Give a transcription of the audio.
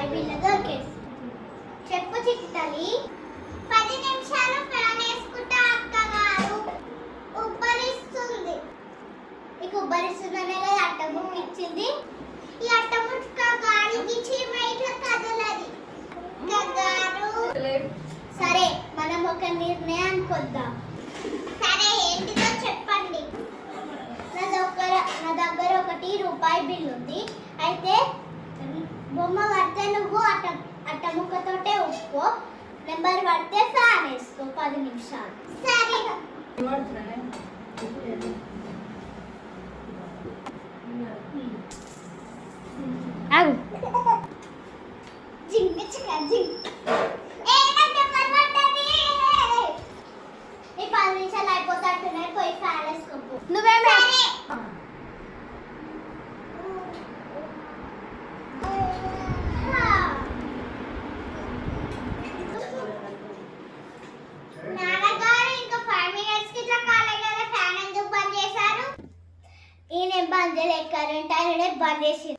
రూపాయి బిల్లు దొరికేసి. చెప్పు చిట్టలి. 10 నిమిషాలు ఫ్యాన్ వేసుకుంటా అక్కగారు. ఉబ్బరిస్తుంది. నీకు ఉబ్బరిస్తుందనే కదా అట్టముక్క ఇచ్చింది. ఈ అట్టముక్క గాలికి చీమ ఇట్లా కదలది అక్కగారు. సరే మనం ఒక నిర్ణయానికి వద్దాం. సరే ఏంటిదో చెప్పండి. నా దగ్గర 1 రూపాయి బిల్లు ఉంది. అయితే బొమ్మ పడితే నువ్వు అట్టముక్కతోటే ఉప్పుకో, నెంబర్ పడితే ఫ్యాన్ వేసుకో 10 నిమిషాలు. సరే జింగ చిక్క జింగ్. ఈ 10 నిమిషాలు అయిపోతాడుతున్నాయి. పోయి ఫ్యాన్ వేసుకో. నువ్వేమే బంద్ చేయలేదు, కరెంట్ అయినా బంద్ చేసి